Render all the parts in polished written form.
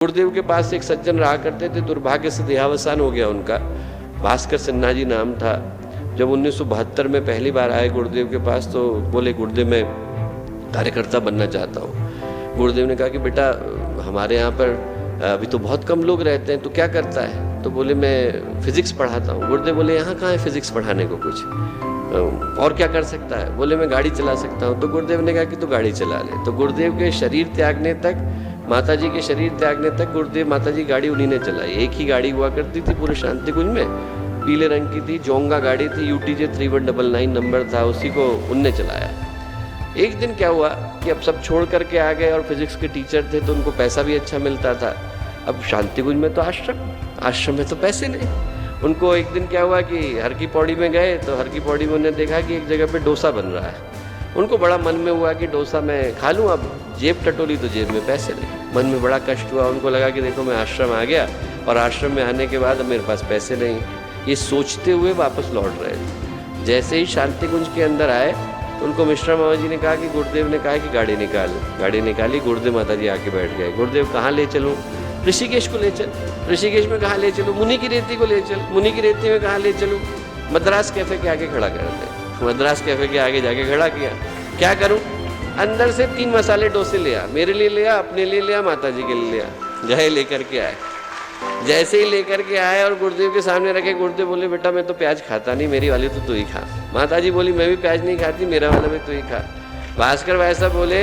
गुरुदेव के पास एक सज्जन रहा करते थे, दुर्भाग्य से देहावसान हो गया उनका। भास्कर सिन्हा जी नाम था। जब 1972 में पहली बार आए गुरुदेव के पास तो बोले, गुरुदेव मैं कार्यकर्ता बनना चाहता हूँ। गुरुदेव ने कहा कि बेटा हमारे यहाँ पर अभी तो बहुत कम लोग रहते हैं, तो क्या करता है? तो बोले मैं फिजिक्स पढ़ाता हूँ। गुरुदेव बोले यहाँ कहाँ है फिजिक्स पढ़ाने को कुछ, और क्या कर सकता है? बोले मैं गाड़ी चला सकता हूँ। तो गुरुदेव ने कहा कि तू गाड़ी चला ले। तो गुरुदेव के शरीर त्यागने तक, माता जी के शरीर त्यागने तक गुरुदेव माता जी गाड़ी उन्हीं ने चलाई। एक ही गाड़ी हुआ करती थी पूरे शांति कुंज में, पीले रंग की थी, जोंगा गाड़ी थी, UTJ 3199 नंबर था, उसी को उनने चलाया। एक दिन क्या हुआ कि अब सब छोड़ करके आ गए और फिजिक्स के टीचर थे तो उनको पैसा भी अच्छा मिलता था। अब शांति कुंज में तो आश्रम में तो पैसे नहीं। उनको एक दिन क्या हुआ कि हर की पौड़ी में गए तो हर की पौड़ी में उन्होंने देखा कि एक जगह पे डोसा बन रहा है। उनको बड़ा मन में हुआ कि डोसा मैं खा लूँ। अब जेब टटोली तो जेब में पैसे नहीं। मन में बड़ा कष्ट हुआ। उनको लगा कि देखो मैं आश्रम आ गया और आश्रम में आने के बाद मेरे पास पैसे नहीं। ये सोचते हुए वापस लौट रहे थे। जैसे ही शांति कुंज के अंदर आए उनको मिश्रा मामा जी ने कहा कि गुरुदेव ने कहा कि गाड़ी निकाल। गाड़ी निकाली, गुरुदेव माता जी आके बैठ गए। गुरुदेव कहाँ ले चलूँ? ऋषिकेश को ले चल। ऋषिकेश में कहाँ ले चलूँ? मुनि की रेती को ले चल। मुनि की रेती में कहाँ ले चलूँ? मद्रास कैफे के आगे खड़ा कर दे। मद्रास कैफे के आगे जाके खड़ा किया। क्या करूँ? अंदर से 3 मसाले डोसे लिया, मेरे लिए लिया, अपने लिए लिया, माता जी के लिए लिया। गए लेकर के आए। जैसे ही लेकर के आए और गुरुदेव के सामने रखे, गुरुदेव बोले बेटा मैं तो प्याज खाता नहीं, मेरी वाली तो तू ही खा। माता जी बोली मैं भी प्याज नहीं खाती, मेरा वाला भी तू ही खा। भास्कर वैसा बोले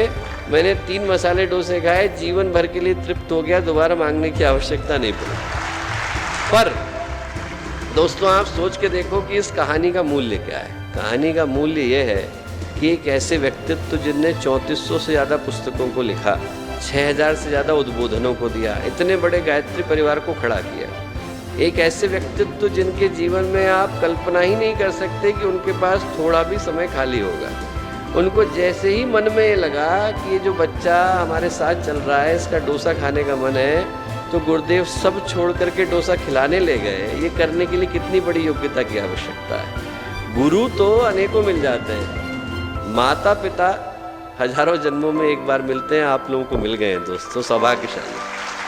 मैंने 3 मसाले डोसे खाए, जीवन भर के लिए तृप्त हो गया, दोबारा मांगने की आवश्यकता नहीं पड़ी। पर दोस्तों आप सोच के देखो कि इस कहानी का मूल्य क्या है। कहानी का मूल्य यह है कि एक ऐसे व्यक्तित्व जिनने 3400 से ज़्यादा पुस्तकों को लिखा, 6000 से ज़्यादा उद्बोधनों को दिया, इतने बड़े गायत्री परिवार को खड़ा किया। एक ऐसे व्यक्तित्व जिनके जीवन में आप कल्पना ही नहीं कर सकते कि उनके पास थोड़ा भी समय खाली होगा। उनको जैसे ही मन में ये लगा कि ये जो बच्चा हमारे साथ चल रहा है इसका डोसा खाने का मन है, तो गुरुदेव सब छोड़ करके डोसा खिलाने ले गए। ये करने के लिए कितनी बड़ी योग्यता की आवश्यकता है। गुरु तो अनेकों मिल जाते हैं, माता पिता हजारों जन्मों में एक बार मिलते हैं। आप लोगों को मिल गए हैं दोस्तों, सौभाग्यशाली।